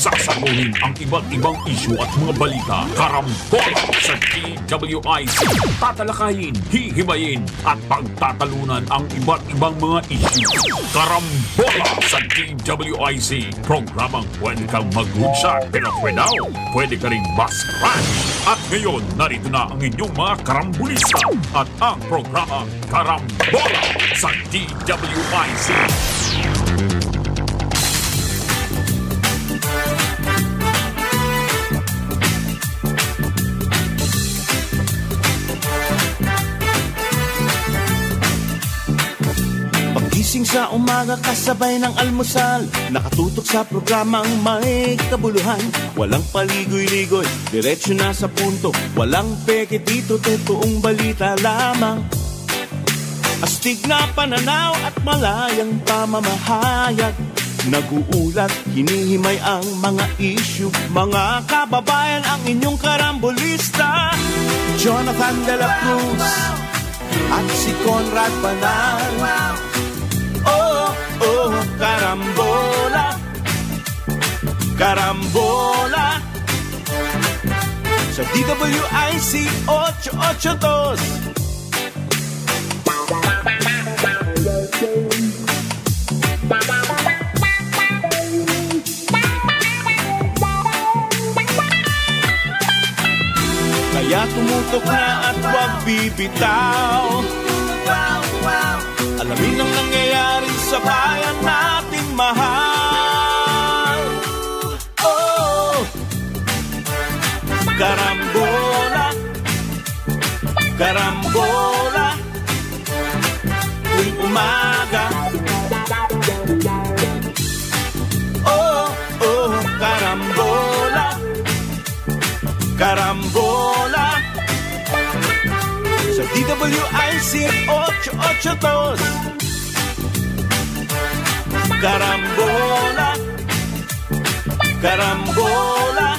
Sasaguhin ang iba't ibang isyu at mga balita. Karambola sa DWIZ. Tatalakayin, hihimayin at pagtatalunan ang iba't ibang mga isyu. Karambola sa DWIZ. Programang pwede kang mag-hoodshot pero pwede ka rin mas-crash. At ngayon, narito na ang inyong mga karambulista at ang programa Karambola sa DWIZ. Pagising sa umaga kasabay ng almusal, nakatutok sa programang may kabuluhan. Walang paligoy-ligoy, diretso na sa punto. Walang peke dito, totoong balita lamang. Astig na pananaw at malayang pamamahayag. Naguulat, hinihimay ang mga issue. Mga kababayan, ang inyong karambulista, Jonathan De La Cruz at si Conrad Banal. Oh, oh, karambola, karambola sa DWIZ 882. Kaya tumutok na at huwag bibitaw. Alamin ang nangyayari sa bayan nating mahal. Oh, karambola, karambola, tuwing umaga. Oh, oh, karambola, karambola sa DWIZ 882. Karambola, karambola,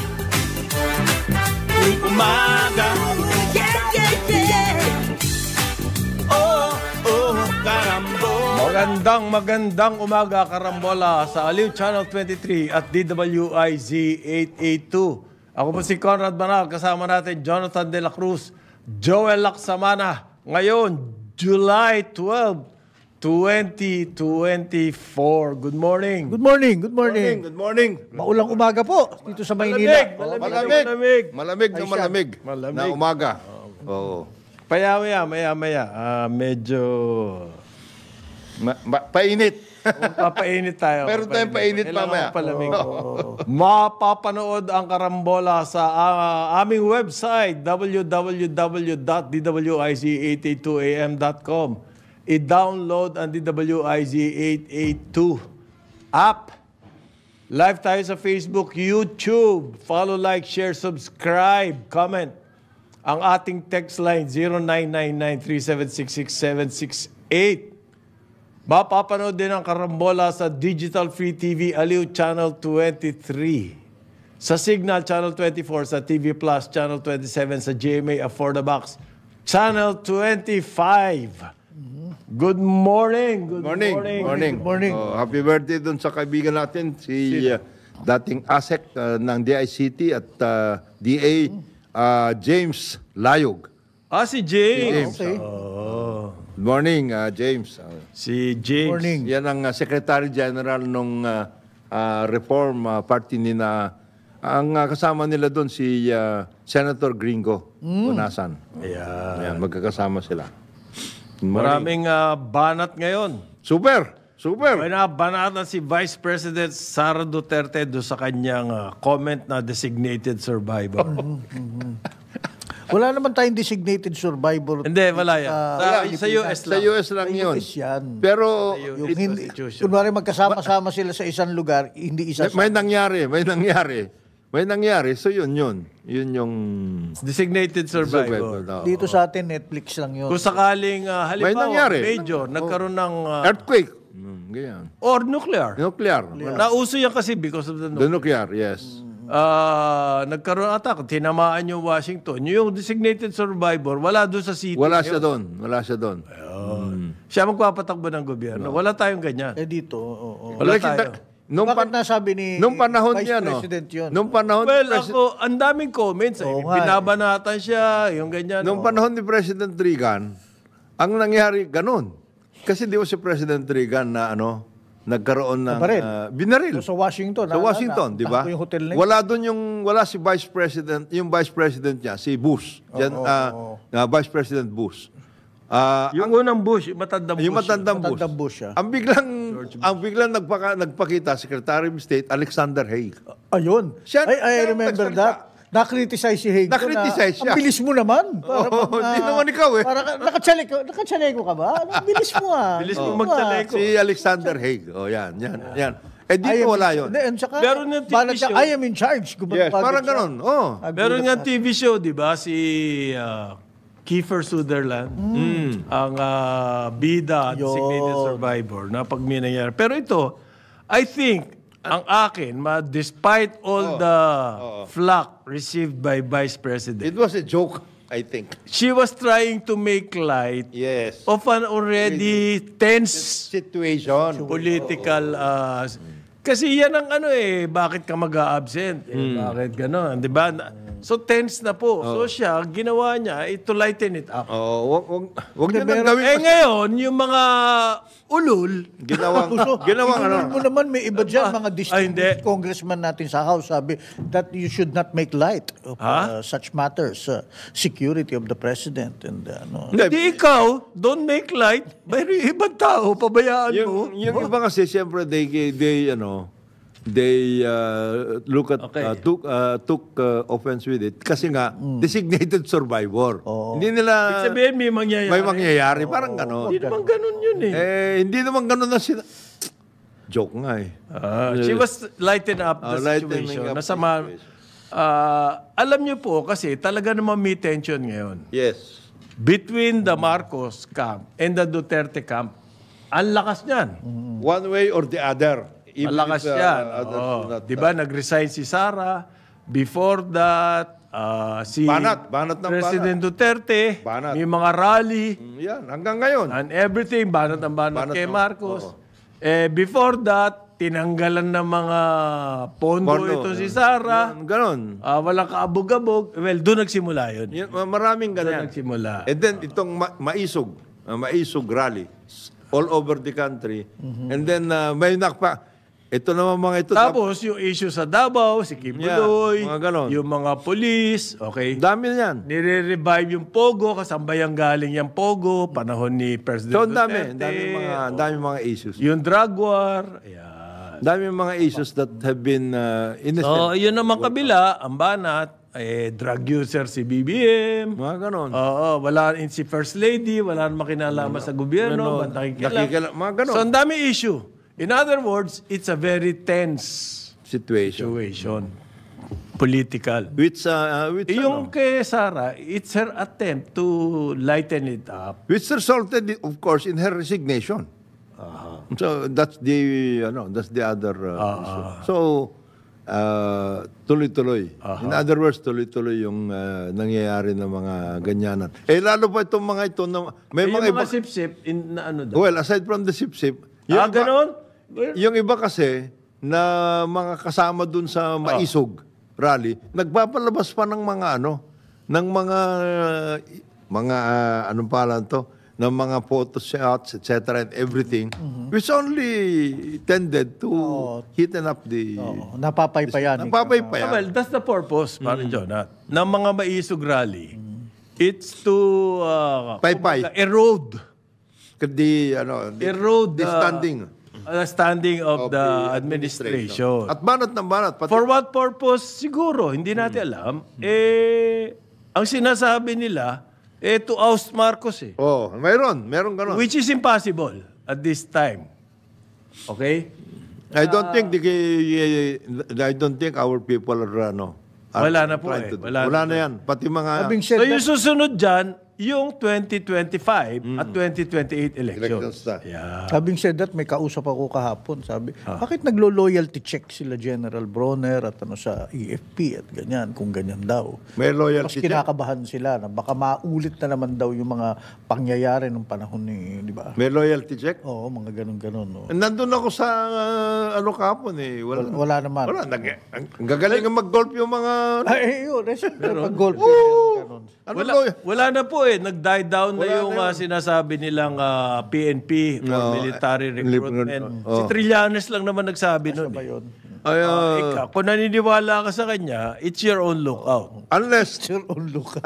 tuwing umaga. Oh, oh, karambola. Magandang umaga, karambola sa Aliw Channel 23 at DWIZ 882. Ako po si Conrad Banal, kasama natin Jonathan De La Cruz, Joel Laksamana. Ngayon, July 12, 2024. Good morning. Good morning, good morning. Good morning. Maulang umaga po dito sa Maynila. Malamig na umaga. Oo. Maya. Medyo Painit. papainit tayo. Meron tayong painit mamaya. Palamig. Mapapanood ang karambola sa aming website www.dwiz882am.com. I-download ang DWIZ 882 app. Live tayo sa Facebook, YouTube. Follow, like, share, subscribe, comment. Ang ating text line 0999-3766768. Mapapanood din ang karambola sa Digital Free TV Aliw Channel 23. Sa Signal Channel 24, sa TV Plus Channel 27, sa GMA Affordabox Channel 25. Good morning. Good morning. Oh, happy birthday dun sa kaibigan natin, si dating ASEC ng DICT at DA, James Layog. Si James. Okay. Good morning, James. Si James. Morning. Yan ang Secretary General ng Reform Party nina. Ang kasama nila doon si Senator Gringo Onasan. Ayan, magkakasama sila. Maraming banat ngayon. Super. May nabanat na si Vice President Sara Duterte do sa kanyang comment na designated survivor. Wala naman tayong designated survivor. Hindi, wala yan. Sa US lang. Sa US lang yun. US yan. Pero Yung hindi, kunwari magkasama-sama sila sa isang lugar, hindi isa may nangyari. So yun yung Designated survivor. Dito sa atin, Netflix lang yun. Kung sakaling May halimbawa, nangyari. major, nagkaroon ng earthquake. Ganyan. or nuclear. Nauso yan kasi because of the The nuclear. nuclear, yes. Nagkaroon attack, tinamaan yung Washington. Yung designated survivor, wala doon sa city. Wala siya doon. Siya magpapatakbo ng gobyerno. Wala tayong ganyan. Dito, oo. Wala tayo. Bakit nasabi ni nung panahon Vice niya, no? President yun? Nung panahon Well, ni ako, ang daming comments. Oo nga, Binabanatan siya, yung ganyan. Nung panahon ni President Reagan, ang nangyari ganun. Kasi di ba si President Reagan na nagkaroon ng Nabaril. binaril. Sa Washington. Sa Washington, di ba? Yung hotel na yun. Wala doon wala si Vice President, yung Vice President niya, si Bush. Vice President Bush. Yung unang Bush, yung matandang Bush. Yung matandang Bush. Matandang Bush siya. Ang biglang nagpakita, Secretary of State Alexander Haig. Ayun. Siya- I siya remember nagsalita. that. Na-criticize si Haig. Na-criticize siya. Ang bilis mo naman. Hindi naman ikaw eh. Para nakachaleko ka ba? Ang bilis mo Bilis mo Oo. magchaleko. Si Alexander Haig. Yan. Eh dito wala yun. Meron ng TV show. I am in charge. Yes, parang ganun. Oh. Meron nga TV show, di ba? Si Kiefer Sutherland, ang bida at designated survivor na pag may nangyari. Pero ito, I think, ang akin, despite all the flack received by Vice President, It was a joke, I think. she was trying to make light Yes. of an already tense Situation. political kasi yan ang bakit ka mag-a-absent? Bakit gano'n? Di ba? So tense na po. So siya, ginawa niya to lighten it up. Wag niyo nang gawin. Ngayon, yung mga ulul, Ginawang Mo naman may iba dyan, mga hindi. distinguished congressman natin sa House, sabi that you should not make light of such matters, security of the president and hindi ikaw, don't make light, may ibang tao, pabayaan mo. Yung iba kasi, siyempre, they look at took offense with it kasi nga designated survivor. Hindi nila Sabihin, may mangyayari. may mangyayari parang gano'n. Hindi naman ganun yun Hindi naman gano'n na sila. Joke nga eh. She was lighten up the Lightening situation. up the Nasama. situation. Alam niyo po, kasi talaga naman may tension ngayon. Yes. Between the Marcos camp and the Duterte camp, ang lakas niyan. One way or the other. Even Malakas if, yan. others Oo. do not, Di ba, nag-resign si Sara. Before that, si Banat ng President Duterte, Banat. may mga rally, Yan, hanggang ngayon. and everything, banat Banat kay ng- Marcos. Before that, tinanggalan ng mga pondo ito si Sara. Yan, ganon. Walang kaabog-abog. Well, doon nagsimula yun. Yan, maraming Doon ganyan. nagsimula. And then itong maisog rally all over the country. And then may nakpa. Ito naman mga ito. Tapos, yung issue sa Davao, si Kim Yeah, Buloy, mga ganon. yung mga police, okay? Dami na yan. Nire-revive yung Pogo, kasambayang galing yung Pogo, panahon ni President So, ang dami. Duterte. Ang dami mga issues. Yung drug war, ayan. Dami mga issues that have been innocent. So, yun naman kabila, ang banat, drug user si BBM. Mga ganon. Oo, wala si First Lady, wala namang kinalaman sa gobyerno, Nakikila, mga ganon. So, ang dami issue. In other words, it's a very tense situation. Political. Which Yung kay Sara, it's her attempt to lighten it up. which resulted, of course, in her resignation. So that's the other issue. So tuloy-tuloy. In other words, tuloy-tuloy yung nangyayari ng mga ganyanan. Lalo pa itong mga ito may Yung mga mga iba. sip-sip, na ano daw? Well, aside from the sip-sip, yung iba- Ganon? yung iba kasi na mga kasama dun sa Maisog rally, nagpapalabas pa ng mga anong pangalan to, ng mga photo shots, etc. and everything, which only tended to hitten up the... napapaypayan. Napapaypayan. Well, that's the purpose, parang Jonat, ng mga maisog rally. It's to Paypay. kumbaga, erode The standing standing of the administration. At banat ng banat. Pati, For what purpose? Siguro, hindi natin alam. Ang sinasabi nila, to oust Marcos meron ganon. Which is impossible at this time. Okay? I don't think our people are Wala na po trying to do. Wala na yan. Pati mga... Having said So yung susunod dyan, yung 2025 at 2028 elections. Elections na. Yeah. Having said that, may kausap ako kahapon. Sabi, bakit naglo-loyalty check sila General Bronner at sa EFP at ganyan, kung ganyan daw. May Mas loyalty check. kinakabahan sila na baka maulit na naman daw yung mga pangyayari ng panahon ni, di ba? May loyalty check. Oo, mga ganun-ganun. No? Nandun ako sa kahapon eh. Wala naman. Wala. Ang gagaling ang mag-golf yung mga... Ay, yun. Pag-golf. Ganun. Ano Wala na po eh. Nag-die down na yung sinasabi nilang PNP or military recruitment. Si Trillanes lang naman nagsabi nun. Ba yun? Ikaw, kung naniniwala ka sa kanya, it's your own lookout. Unless Sir Onlook.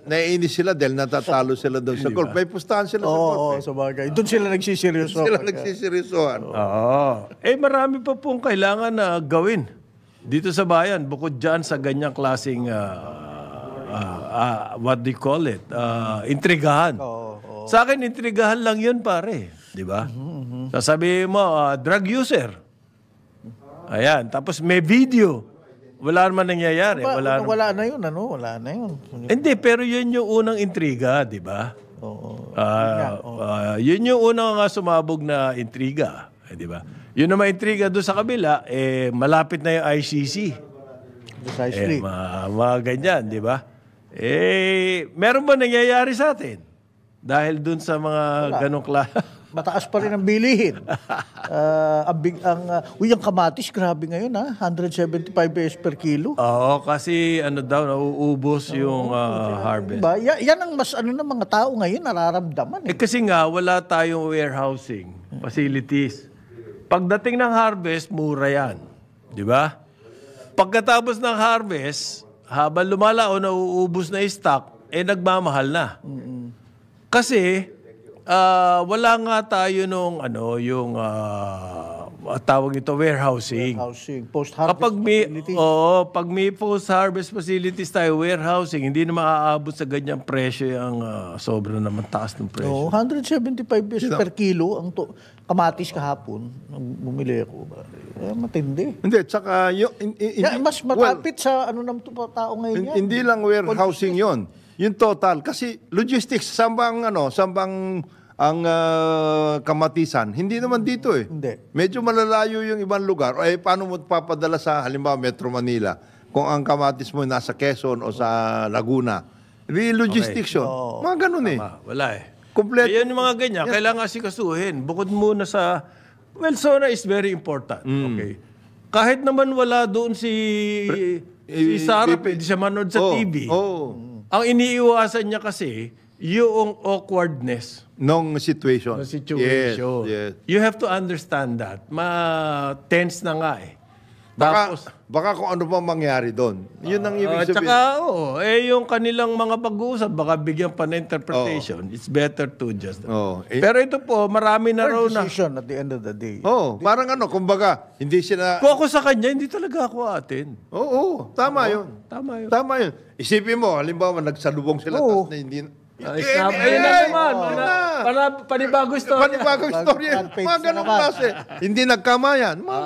naiinis sila dahil natatalo sila doon sa golf. May pustahan sila sa golf. Oo, sa bagay. Doon sila nagsiseryoso. Sila nagsisirisohan. Oo. Marami pa pong kailangan na gawin dito sa bayan. Bukod dyan sa ganyang klaseng what do you call it? Intrigahan. Sa akin, intrigahan lang yun, pare. Di ba? Sasabihin mo, drug user. Ayan. Tapos may video. Wala naman nangyayari. Wala na yun, ano? Wala na yun. Hindi, pero yun yung unang intriga, di ba? Oo. Yun yung unang sumabog na intriga. Di ba? Yun naman intriga doon sa kabila, malapit na yung ICC. Precisely. Mga ganyan, di ba? Meron ba nangyayari sa atin? Dahil dun sa mga ganong Mataas pa rin ang bilihin. Yung kamatis, grabe ngayon, 175 pesos per kilo. Oo, kasi nauubos yung harvest. Diba? Yan ang mas ng mga tao ngayon nararamdaman. Kasi nga, wala tayong warehousing facilities. Pagdating ng harvest, mura yan. Di ba? Pagkatapos ng harvest, habang lumala o nauubos na stock, nagmamahal na. Kasi, wala nga tayo nung, tawag ito, warehousing. Post-harvest facilities. Pag may post-harvest facilities tayo, warehousing, hindi na maaabot sa ganyang presyo ang sobrang naman taas ng presyo. 175 pesos per kilo ang kamatis kahapon. Bumili ako. Matindi. Hindi, tsaka Mas matapit sa ng tao ngayon yan. Hindi lang warehousing yon. Yung total. Kasi logistics, sambang ang kamatisan. Hindi naman dito eh. Hindi. Medyo malalayo yung ibang lugar. Paano mo papadala sa, halimbawa, Metro Manila, kung ang kamatis mo nasa Quezon o sa Laguna. Logistics yun. Mga ganun eh. Wala eh. Kompleto. Yan yung mga ganyan. Kailangan asikasuhin. Bukod muna sa... Well, SONA is very important. Okay. Kahit naman wala doon si Sarah, pwede siya manood sa TV. Ang iniiwasan niya kasi, yung awkwardness. Nung situation. Yes. You have to understand that. Ma-tense na nga eh. Baka kung ano pa mangyari doon. Yun ang ibig sabihin. Tsaka, yung kanilang mga pag-uusap, baka bigyan pa na interpretation. It's better to just... Pero ito po, marami na raw na... Decision at the end of the day. Parang kumbaga, hindi sila... Kung ako sa kanya, hindi talaga ako atin. Tama yun. Tama yun. Isipin mo, halimbawa, nagsalubong sila, tapos na hindi... Ayun na naman. Panibagong story. Panibagong story. Mga ganun klase. Hindi nagkamayan. Mga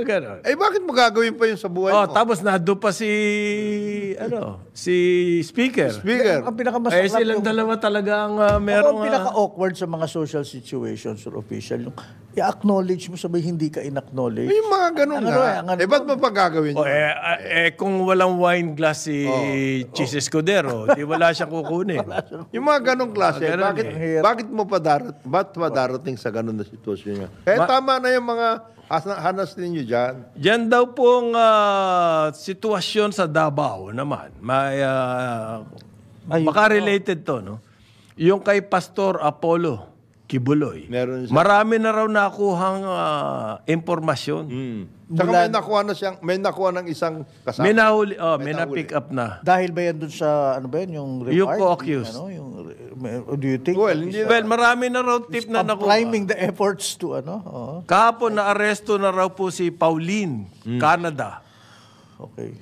ganun bakit mo gagawin pa yun sa buhay mo? Tapos nado pa si Speaker. Ang pinakamasarap silang dalawa talaga ang merong... Ang pinaka-awkward sa mga social situations or official, yung i-acknowledge mo, sabay hindi ka in-acknowledge. May mga ganun nga. Ba't mo pa gagawin yun? Kung walang wine glass si Chis Escudero, di wala siyang kukunin. Yung mga ganong klase, bakit mo pa darating sa ganon na sitwasyon niya? Kaya tama na yung mga hanas ninyo dyan. Yan daw pong sitwasyon sa Davao naman. May, baka related to, no? Yung kay Pastor Apollo Kibuloy. Marami na raw nakuhang impormasyon. Saka may nakuha ng isang kasama. May na-pick up na. Dahil ba yan dun sa, yung reward? Yung co-accused. Do you think? Well, marami na raw tip na nakuha. Climbing the efforts to, Kahapon na-aresto na raw po si Pauline, Canada. Okay.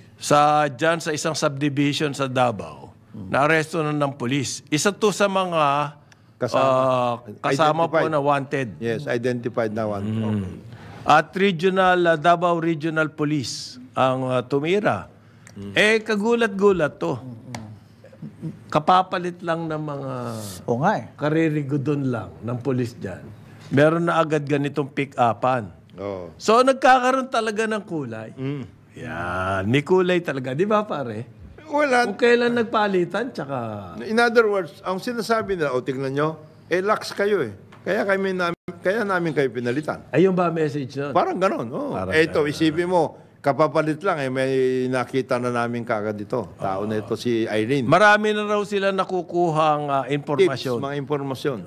Diyan sa isang subdivision sa Davao. Na-aresto na ng polis. Isa to sa mga kasama po na wanted. Yes, identified na wanted. At Davao Regional Police ang tumira. Kagulat-gulat to. kapapalit lang ng mga O nga eh. karirigudon lang ng pulis dyan. Meron na agad ganitong pick-upan. Oo. So, nagkakaroon talaga ng kulay. Yan. May kulay talaga. Di ba, pare? Wala. Kung kailan nagpalitan, tsaka... In other words, ang sinasabi nila, tingnan nyo, lax kayo eh. Kaya namin kayo pinalitan. Ayun ba message nun? Parang ganon. Oh. Parang Ito, isipin mo, kapapalit lang may nakita na namin kagad dito. Tao na ito, si Irene. Marami na raw sila nakukuhang Tips, informasyon. mga informasyon.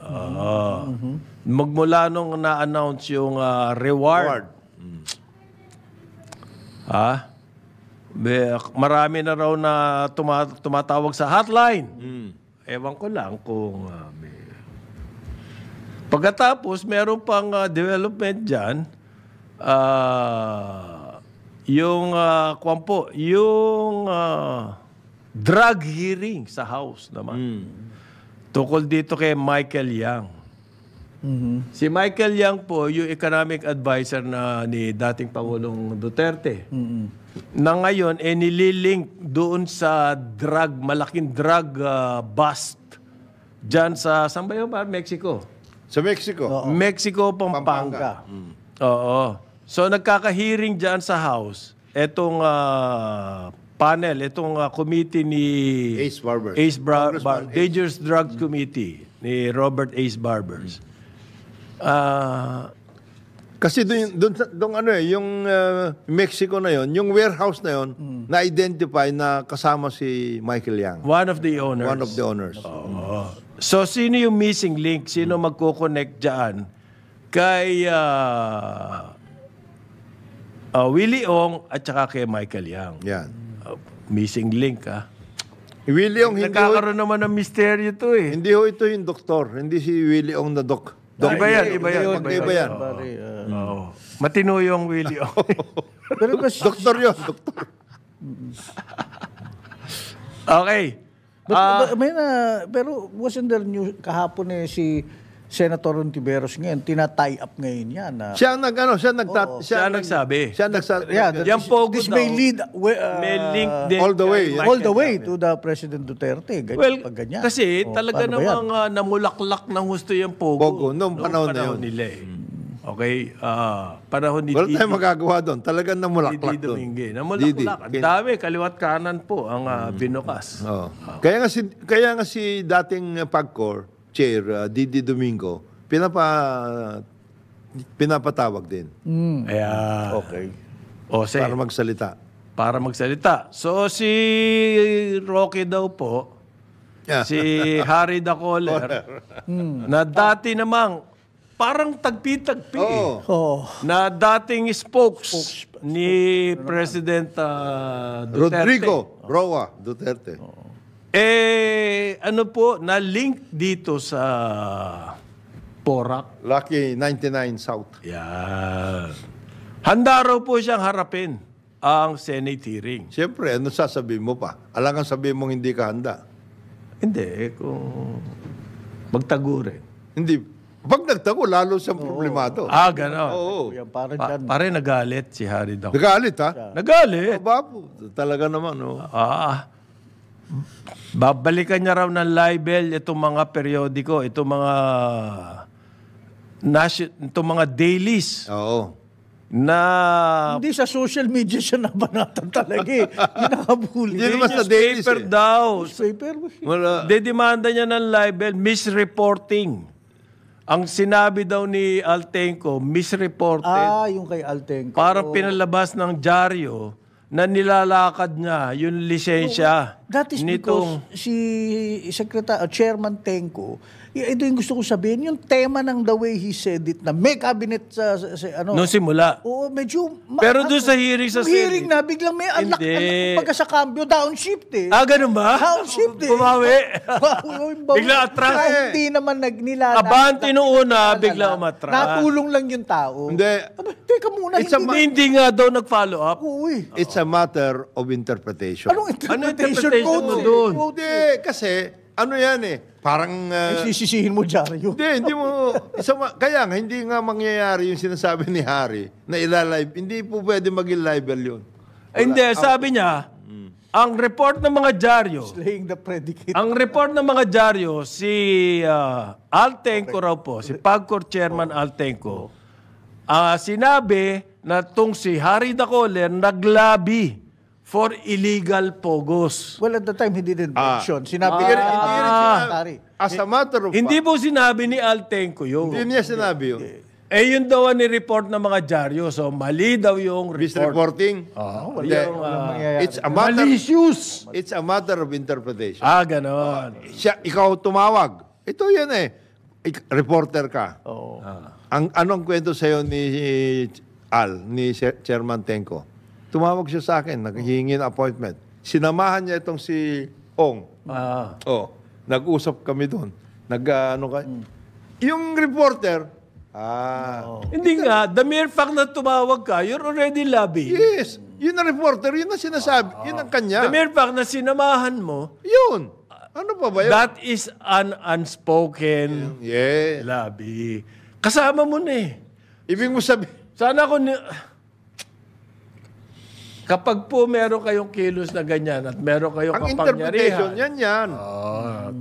Magmula nung na-announce yung reward. Marami na raw na tumatawag sa hotline. Ewan ko lang kung... Pagkatapos, meron pang development dyan. Yung drug hearing sa House naman. Tukol dito kay Michael Yang. Si Michael Yang po, yung economic advisor ni dating Pangulong Duterte. Na ngayon, nililink doon sa malaking drug bust dyan sa, saan ba yun? Mexico. Sa Mexico. Mexico, Pampanga. Oo. So, nagkaka-hearing dyan sa House, etong panel, itong committee ni Ace Barbers. Dangerous Drugs Committee ni Robert Ace Barbers. Kasi doon yung Mexico na yon, yung warehouse na yon, na-identify na kasama si Michael Yang. One of the owners. One of the owners. So, sino yung missing link? Sino magko-connect dyan? Kay Willie Ong at saka kay Michael Yang. Yan. Missing link, ha? Willie Ong, Nagkakaroon naman ng misteryo to, eh. hindi ho ito yung doktor. Hindi si Willie Ong na doc. Iba yan. Iba yan. Oo. Matino yung Willie Ong. Pero kasi, Doktor yun, doktor. Okay. pero wasn't there news kahapon si Senator Ontiveros ngayon, tina-tie up ngayon yan. Siya nagsabi. Yan po, this may lead may link din all the way. kay all the Michael way Yang. to the President Duterte. Ganyan, Well, pag ganyan. kasi talaga paano ba yan? namang namulaklak ng gusto yung Pogo. Pogo, noong panahon na yun. nila eh. Okay? Panahon ni Wala Didi. tayong magagawa doon. Talagang namulaklak Didi doon. Domingue. Namulaklak. Ang dami. Kaliwat kanan po ang binukas. Oh. Kaya nga si dating PAGCOR chair, Didi Domingo, pinapatawag din Ayan. Okay. O, sige. para magsalita. Para magsalita. So, si Rocky daw po, Yeah. si Harry Dacoler, na dati namang parang tagpi-tagpi. Na dating spokes ni President Duterte. Rodrigo Roa Duterte. Ano po, na-link dito sa Porac. Lucky 99 South. Yan. Handa raw po siyang harapin ang Senate hearing. Siyempre, ano sasabihin mo pa? Alangan sabihin mong hindi ka handa. Hindi, kung magtago rin. Hindi. Pag nagtago, lalo siyang problemado. Gano'n. Oo. Yan, parang dyan. Pare nagalit si Harry Daco. Nagalit, ha? Nagalit. Bapo. Talaga naman, no? Babalikan niya raw ng libel itong mga periodiko, itong mga dailies Oo. na Hindi sa social media siya nabanatan talaga eh. Yun ang habulin. Hindi naman sa dailies, newspaper daw. Newspaper. Wala. Dedemanda niya ng libel, misreporting. Ang sinabi daw ni Altenco, misreported. Yung kay Altenco. Parang pinalabas ng dyaryo na nilalakad niya yung lisensya. That is because si Chairman Tenco, ito yung gusto ko sabihin, yung tema ng the way he said it, na may cabinet sa ano. Nung simula. Oo, medyo... Pero doon sa hearing sa hearing Senate. na, biglang may anak Hindi. pagka sa cambio, downshift eh. Ganun ba? Downshift eh. Bumawi. Bigla Bigla atras. Hindi naman nagnilalakad. Abante nung una, bigla umatras. Natulong lang yung tao. Hindi. Teka muna, Hindi nga daw nag-follow up. Uy. It's a matter of interpretation. Anong interpretation interpretation mo doon? Hindi, kasi, ano yan eh, parang... Sisisihin mo, Jaryo. hindi mo... kaya nga, hindi nga mangyayari yung sinasabi ni Harry na ilalive. Hindi po pwede maging libel yun. Hindi, sabi niya, ang report ng mga dyaryo, Laying the predicate. ang report ng mga dyaryo, si Altenco raw po, si PAGCOR Chairman Altenco, sinabi na tong si Harry Dacoler naglabi for illegal pogos. Well, at the time, hindi din mention. Sinabi Hindi niya rin secretary. As a matter of fact, Hindi po sinabi ni Altenco yun. hindi niya sinabi yun. Yun daw ang ni-report ng mga dyaryo. So, mali daw yung report. Misreporting. Hindi. It's a matter, Malicious. it's a matter of interpretation. Ganon. Ikaw tumawag. Ito yan eh. Reporter ka. Oo. Anong kwento sa'yo ni Chairman Tenco? Tumawag siya sa akin, naghihingi ng appointment. Sinamahan niya itong si Ong. Nag-usap kami doon. Yung reporter, Hindi nga, the mere fact na tumawag ka, you're already lobbying. yes, yun ang reporter, yun ang sinasabi, yun ang kanya. The mere fact na sinamahan mo, Yun. Ano pa ba yun? that is an unspoken Yes. lobby. Kasama mo na eh. Ibig mo sabihin, Sana kung... Kapag po meron kayong kilos na ganyan at meron kayong ang interpretation, kapangyarihan, yan.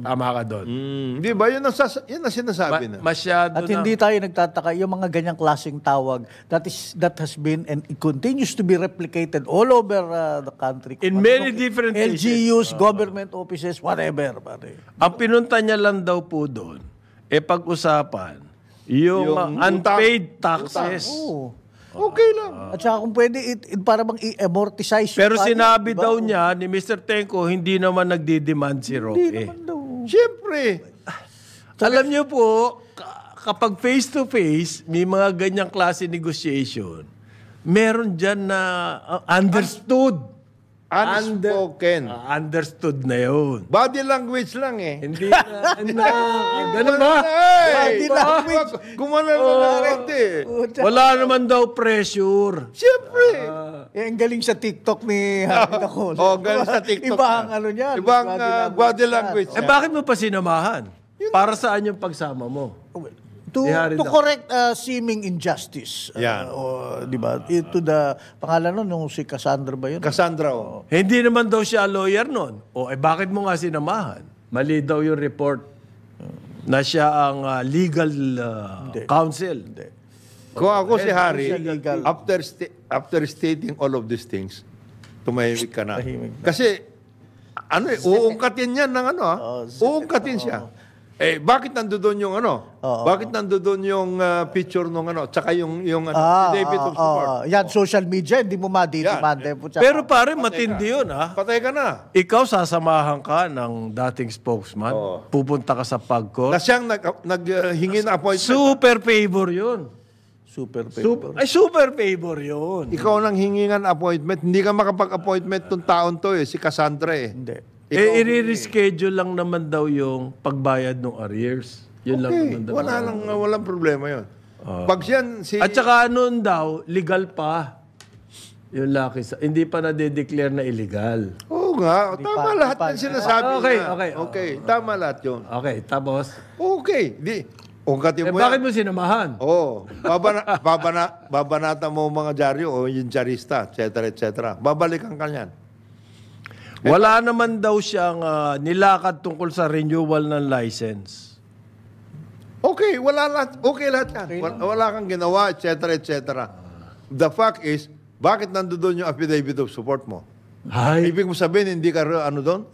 tama ka doon. Di ba? Yun ang sinasabi na. Masyado At na... hindi tayo nagtataka, yung mga ganyang klaseng tawag, that has been and it continues to be replicated all over the country. In many different places. LGUs, government offices, whatever. Pare. Ang pinunta niya lang daw po doon, pag-usapan, yung unpaid taxes. Oo. Okay lang. At saka kung pwede, para bang i-amortize yung Pero value, sinabi diba? daw niya ni Mr. Tenco, hindi naman nagdi-demand si Hindi Roque. naman daw. Siyempre. Alam niyo po, kapag face-to-face, may mga ganyang klase negotiation, meron dyan na understood. Unspoken. Understood na yun. Body language lang eh. Hindi na ganun ba? Body language. Gumana lang eh. Wala naman daw pressure. Siyempre. Ang galing sa TikTok ni Harry Dacoler. Galing sa TikTok. Iba ang ano niyan. Ibang body language. Bakit mo pa sinamahan? Para saan yung pagsama mo? To Harry correct seeming injustice. Yan. Di ba? To the, pangalan nun, yung si Cassandra ba yun? Cassandra, oh. Hindi naman daw siya lawyer nun. Bakit mo nga sinamahan? Mali daw yung report na siya ang legal counsel. Kung ako si Harry, Legal. after stating all of these things, tumahimik ka na. Tahimik na. Kasi, uungkatin yan ng uungkatin siya. Bakit nandoon yung Bakit nandoon yung picture nung tsaka yung affidavit of support. Yan, social media, hindi mo ma-demand. Pero pare, matindi yun Patay ka na. Ikaw sasamahan ka ng dating spokesman. Pupunta ka sa PAGCOR. Na siyang naghingi ng appointment. Super favor yun. Super favor. Super favor yun. Ikaw nang hingingan appointment, hindi ka makapag-appointment tong taon to si Cassandra eh. Hindi. I-reschedule lang naman daw yung pagbayad ng arrears. Yun lang naman daw. Walang problema yun. Pag siyan, At saka noon daw, legal pa. Yung Lucky hindi pa na-declare na illegal. Oo nga, tama lahat ng sinasabi niya. Okay. Tama lahat yun. Okay, tapos? Okay, ungkatin mo Bakit yan. mo sinamahan? Oo. Babanata mo mga dyaryo o yung dyarista, etc. Babalikan ka niyan. Wala naman daw siyang nilakad tungkol sa renewal ng license. Okay, okay lahat yan. Wala kang ginawa, etc. The fact is, bakit nandoon yung affidavit of support mo? Ibig mo sabihin, hindi ka doon?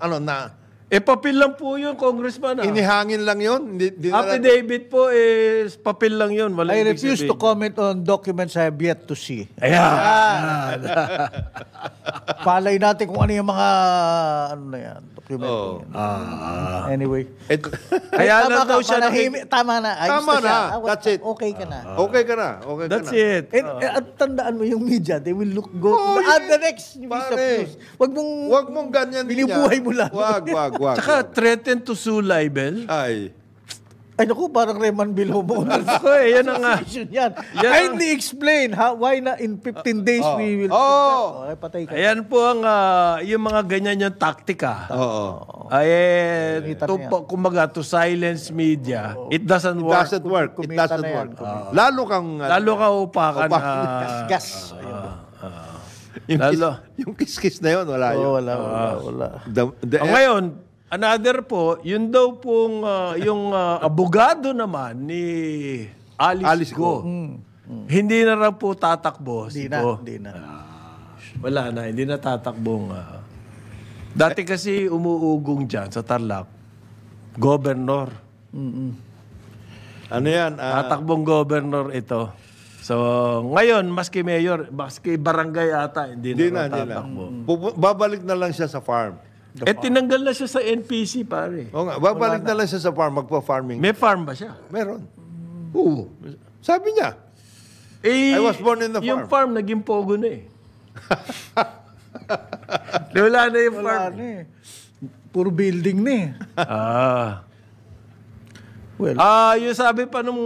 Papel lang po yun, Congressman. Inihangin lang yun? Affidavit po, papel lang yun. I refuse to comment on documents I have yet to see. Ayan. Palay natin kung ano yung mga, dokumento. Anyway. Kaya lang daw siya Tama na. Ayos Tama siya. na. That's it. Okay ka na. Okay ka na. That's it. At tandaan mo yung media, they will go to the next piece of news. Wag mong ganyan din binibuhay mo lang. Wag. Tsaka threaten to sue libel. Ay naku, parang Reman Bilomo. Yan ang nga. Yan. Kindly explain why na in 15 days we will... Ay, patay ka. Ayan po ang yung mga ganyan yung taktika. Kumbaga, to silence media, it doesn't work. It doesn't work. Lalo kang Lalo ka upakan. Gas. Yung kiss-kiss na yun, wala yun. Oo, wala. Ngayon, another po, yun daw pong yung abogado naman ni Alice Go. Hindi na raw po tatakbo si Go. Hindi na. Wala na, hindi na tatakbong. Dati kasi umuugong dyan sa Tarlac, governor. Ano yan? Tatakbong governor ito. So, ngayon, maski mayor, maski barangay ata, hindi na tatakbo. Babalik na lang siya sa farm. Tinanggal na siya sa NPC, pare. O nga, babalik na lang siya sa farm, magpa-farming. May farm ba siya? Meron. Oo. Sabi niya. I was born in the farm. Yung farm, naging pogo na eh. Wala na yung farm. Puro building na eh. Yung sabi pa nung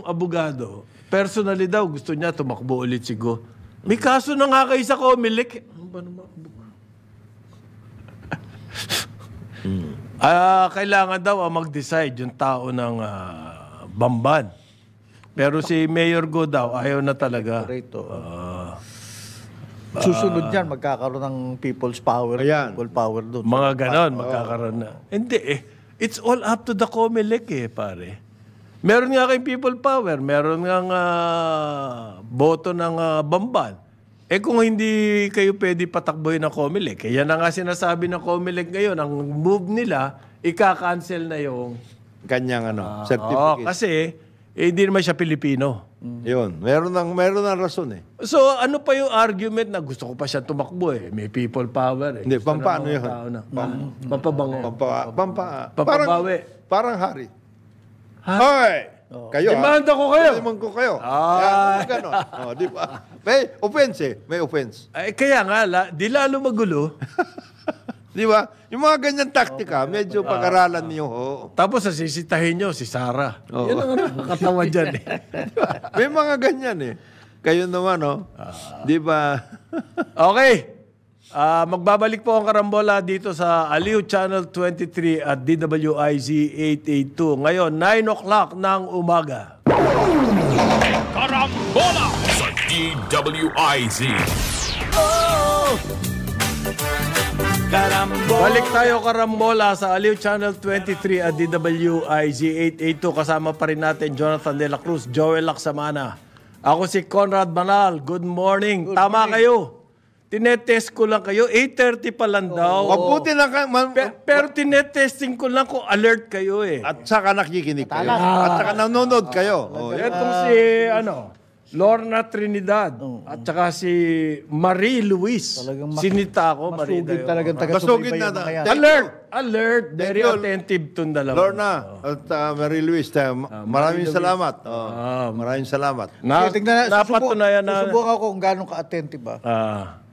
abogado, personally daw, gusto niya tumakbo ulit si Go. May kaso na nga kayo sa Comelec. Ano ba naman? Kailangan daw mag-decide yung tao ng Bamban. Pero si Mayor Go daw, ayaw na talaga. Susunod yan, magkakaroon ng people's power. Ayan. People power doon. Mga ganon, magkakaroon na. Hindi it's all up to the Comelec pare. Meron nga kayong people power, meron nga boto ng Bamban. Kung hindi kayo pwede patakbohin ng Comelec, yan na nga sinasabi ng Comelec ngayon, ang move nila, ika-cancel na yung Kanyang certificate. kasi hindi naman siya Pilipino. Yun. Meron ng rason eh. So, ano pa yung argument na gusto ko pa siya tumakbo May people power Hindi, Gusto pampaano ng mga yun? tao na. Pampabango. Parang hari. Hoy! Kayo Demanda ko kayo. Demanda ko kayo. Yan, ganon. Di ba? May offense May offense. Kaya nga, di lalo magulo. Di ba? Yung mga ganyan taktika, medyo pag-aralan niyo. Tapos sasisitahin nyo si Sarah. Yan ang nakakatawa dyan May mga ganyan Kayo naman, Di ba? Okay. Magbabalik po ang karambola dito sa Aliw Channel 23 at DWIZ 882. Ngayon, 9 o'clock ng umaga. Karambola sa DWIZ. Balik tayo karambola sa Aliw Channel 23 at DWIZ 882. Kasama pa rin natin Jonathan De La Cruz, Joel Lacsamana. Ako si Conrad Banal. Good morning. Tama kayo. Tinetest ko lang kayo. 8:30 pa lang daw. Mabuti na Pero tinetesting ko lang kung alert kayo At saka nakikinig kayo. At saka nanonood kayo. Itong si Lorna Trinidad at saka si Marie Luis. Sinita ako, Marie. Masugid talagang Masugid taga-subaybay na. yung mga yan. Alert. Very attentive tong dalawa. Lorna at Marie Luis, maraming salamat. Maraming salamat. Napatunayan na. Susubukan ko kung gano'ng ka-attentive ba.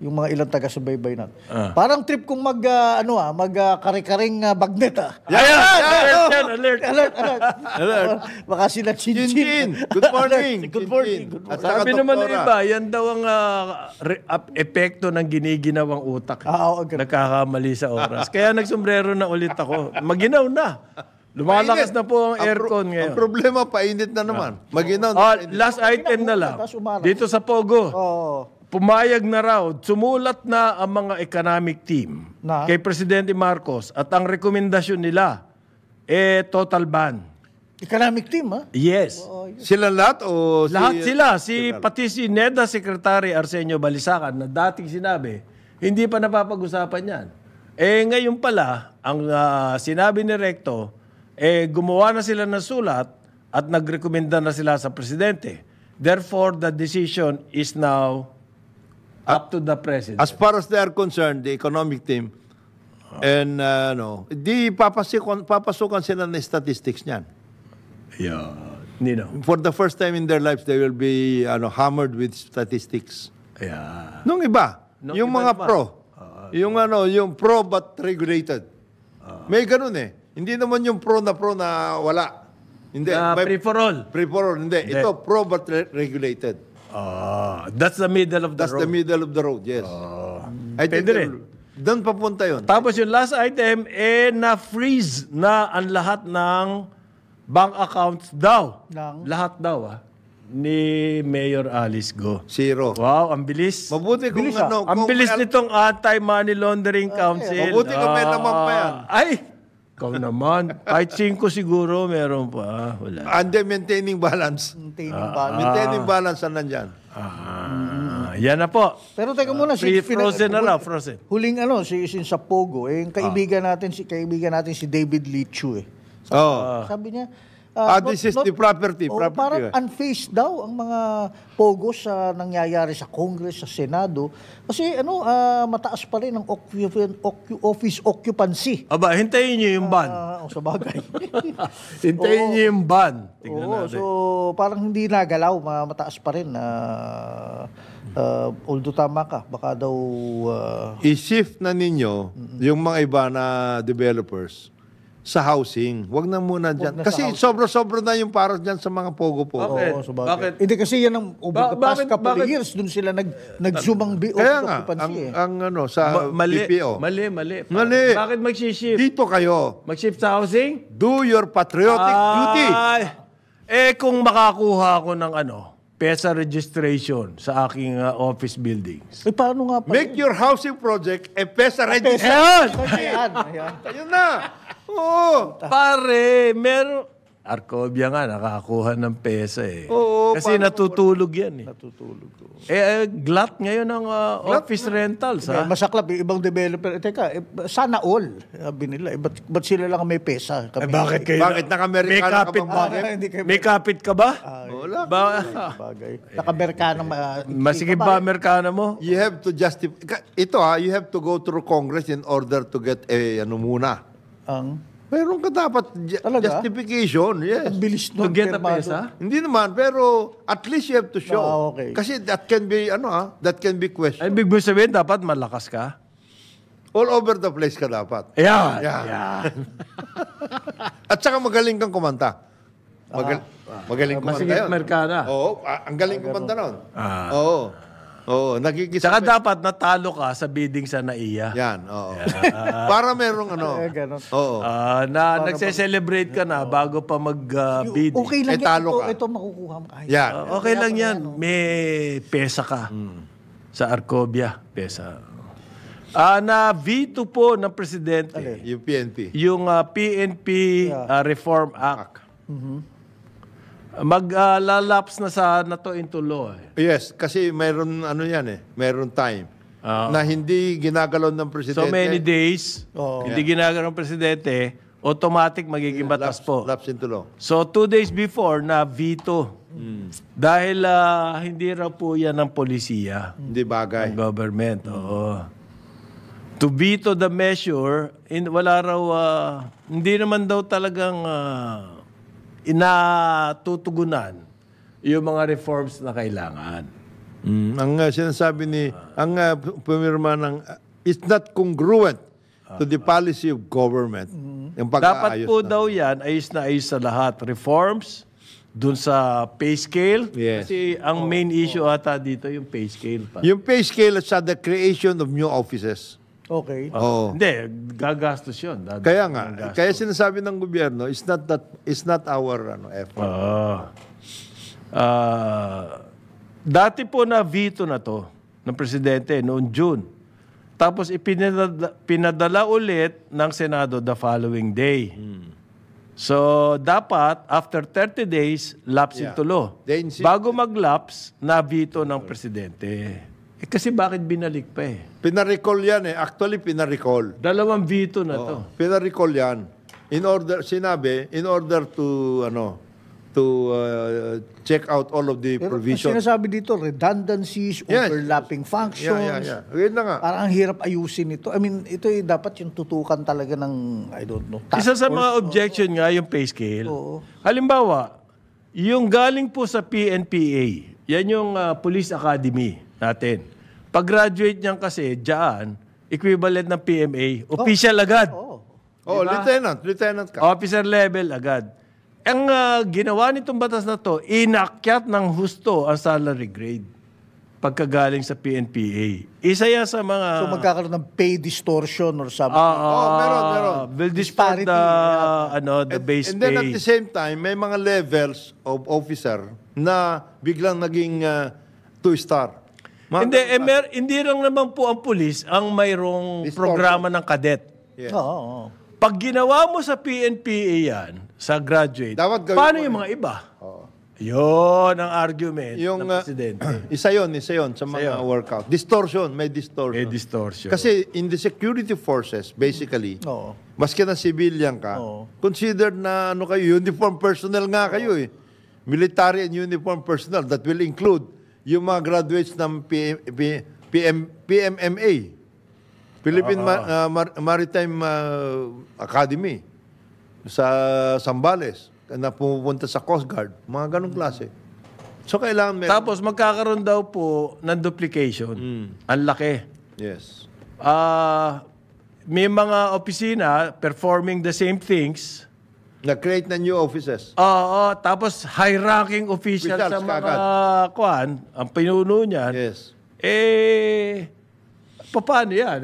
Yung mga ilang taga-subaybay natin. Parang trip kong mag-kare-karing bagnet Alert. Alert. Baka sila Chin-Chin. Good morning. Good morning. At saka Sabi naman ng doktora. iba, yan daw ang epekto ng giniginawang utak. Nagkakamali sa oras. Kaya nagsombrero na ulit ako. Maginaw na. Lumalakas na po ang aircon ngayon. Ang problema, painit na naman. Maginaw. Last item na lang. Dito sa Pogo. Pumayag na raw, sumulat na ang mga economic team kay Presidente Marcos at ang rekomendasyon nila, total ban. Economic team, Yes. Sila lahat o Lahat sila. Pati si NEDA Secretary Arsenio Balisacan na dating sinabi, hindi pa napapag-usapan yan. Ngayon pala, ang sinabi ni Recto, gumawa na sila ng sulat at nagrekomenda na sila sa Presidente. Therefore, the decision is now up to the President. As far as they are concerned, the economic team, and di papasukan sila ng statistics niyan. Yeah. For the first time in their lives, they will be hammered with statistics. Yeah. Nung iba, yung iba mga naman. pro, yung pro but regulated. May ganun Hindi naman yung pro na wala. Hindi. Free for all. Free for all. Hindi. Ito, pro but regulated. That's the middle of the That's road. the middle of the road, yes. I think Pwede rin. doon papunta yun. Tapos yung last item, na-freeze na ang lahat ng bank accounts daw. Lahat daw, ni Mayor Alice Go. 0. Wow, ang bilis. Mabuti kung Bilis, ah. ano. Ang kung bilis may- nitong Anti-Money Laundering Council. Mabuti kung may laman pa yan. Ay! Ikaw naman. Kahit 5 siguro, meron pa. Wala. And then maintaining balance. Maintaining balance ang nandyan. Yan na po. Pero teka muna, Frozen na raw, frozen. Huling sa Pogo, yung kaibigan natin si David Lichu eh. Oh. Sabi niya, This is the property. Parang unfazed daw ang mga pogos sa nangyayari sa Congress, sa Senado. Kasi mataas pa rin ang office occupancy. Aba, hintayin niyo yung ban. Sa bagay. Hintayin niyo yung ban. Tignan Oo, natin. so parang hindi nagalaw, mataas pa rin. Although tama ka, baka daw... I-shift na ninyo yung mga iba na developers sa housing. Huwag na muna dyan. na Kasi sa sobra-sobra na yung para dyan sa mga pogo-pogo. Bakit? Oo, sa bagay. Bakit? Hindi kasi yan ang over the past couple of bakit- years, dun sila nag-zoom ang Kaya nga, occupancy eh. ang sa Mali. BPO. Mali. Mali. Bakit mag-shift? Dito kayo. Mag-shift sa housing? Do your patriotic duty. Ay, kung makakuha ako ng PESA registration sa aking office buildings. Paano nga pa? Make your housing project a PESA register. Ayan! Ayan. Ayun na. Oo. Pare, meron... Arcovia nga, nakakakuha ng PESA eh. Oo, Kasi paano natutulog yan eh. Glut ngayon ng office rentals, ha? Masaklap, ibang developer. Teka, sana all. Sabi nila, ba't sila lang ang may pesa? Kami, Bakit kayo? Bakit naka-Amerikano May ka kapit bang ba? bakit? Hindi kayo May kapit ka ba? Wala. bagay. Nakamerkanang Masigit ba Amerikana mo? You have to justify. You have to go through Congress in order to get muna. Ang Mayroon ka dapat Talaga? justification. Yes. bilis To nun. get a pirmado. PESA? Hindi naman, pero at least you have to show. Okay. Kasi that can be, that can be questioned. Ay, big mo sabihin, dapat malakas ka? All over the place ka dapat. Ayan. Yan. At saka magaling kang kumanta. Magaling kumanta Masigit yun. Amerikana. Oo, ang galing kumanta nun. Oo, Saka dapat natalo ka sa bidding sa NAIA. Yan, oo. Para merong Ganon. Oo. Nagse-celebrate ka na bago pa mag-bid. Okay lang talo ka. yan. Ito makukuha mo. Ay, Yan. Okay lang yan. May PESA ka. Sa Arcovia, PESA. Na-veto po ng Presidente Yung PNP. yung PNP Reform Act. Mag-lalaps na to into law. Yes, kasi mayroon mayroon time na hindi ginagalaw ng presidente. So many days, hindi ginagawa ng Presidente, automatic magiging batas po. Lapse into law. So 2 days before, na-veto. Dahil hindi raw po yan ng polisiya, Hindi bagay. ng government. Oo. To veto the measure, wala raw, hindi naman daw talagang inatutugunan yung mga reforms na kailangan. Ang sinasabi ang pumirma ng, it's not congruent to the policy of government. Yung Dapat pag-aayos po na. daw yan ayos na ayos sa lahat. Reforms, dun sa pay scale. Yes. Kasi ang main issue ata dito yung pay scale pa. Yung pay scale sa the creation of new offices. Okay. Oo. Hindi, gagastos yun. Kaya nga, kaya sinasabi ng gobyerno, it's not our effort. Dati po na veto na to ng Presidente noong June. Tapos pinadala ulit ng Senado the following day. So, dapat, after 30 days, lapse into law. They insist- Bago mag-lapse, na-veto ng Presidente. Kasi bakit binalik pa eh? Pinarecall yan eh. Actually, pinarecall. 2 veto na to. Pinarecall yan. In order to check out all of the Pero ang provisions. sinasabi dito, redundancies, Yes. overlapping functions. Yeah. Yun na nga. Parang ang hirap ayusin ito. I mean, ito dapat yung tutukan talaga ng, I don't know, task Isa sa force. mga objection nga yung pay scale. Oo. Halimbawa, yung galing po sa PNPA, yan yung Police Academy natin. Pag-graduate niyan kasi, dyan, equivalent ng PMA, official agad. Oh, lieutenant ka. Officer level agad. Ang ginawa nitong batas na to, inakyat ng husto ang salary grade pagkagaling sa PNPA. Isa yan sa mga... So magkakaroon ng pay distortion or something. meron. Will distort Disparity, the base And then pay. at the same time, may mga levels of officer na biglang naging 2-star. Hindi lang naman po ang pulis ang mayroong Distortion. programa ng cadet. Yes. Oo. Pag ginawa mo sa PNPA yan, sa graduate, Dapat gawin paano mo yung mga iba? Yun ang argument Yung, ng presidente. isa yon sa mga workout. Distortion, may distortion. May distortion. Kasi in the security forces, basically, Oo. maski na civilian ka, Oo. considered na uniform personnel nga kayo eh. Military and uniform personnel that will include yung mga graduates ng PMMA, Philippine Maritime Academy sa Zambales na pumupunta sa Coast Guard, mga ganong klase. So kailangan meron. Tapos magkakaroon daw po ng duplication. Ang laki. Yes. May mga opisina performing the same things. Na-create na new offices. Oo, tapos high-ranking official Officials sa mga kaagad. ang pinuno niyan. Yes. Paano yan?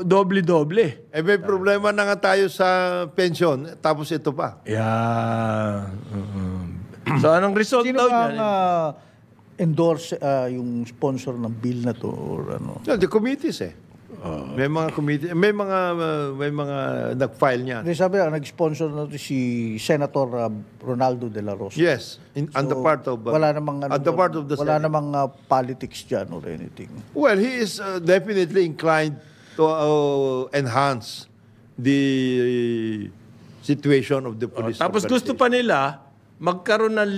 Doble-doble. May problema na nga tayo sa pension, tapos ito pa. Yeah. So, anong result Sino daw ba niyan? ang endorse yung sponsor ng bill na to or ano? No, the committees eh. May mga committee, may mga nag-file niyan. Hindi, sabi nag-sponsor na to si Senator Ronaldo de la Rosa. Yes, on the part of wala namang on the part of the wala Senate. namang politics diyan or anything. Well, he is definitely inclined to enhance the situation of the police. Tapos gusto pa nila magkaroon ng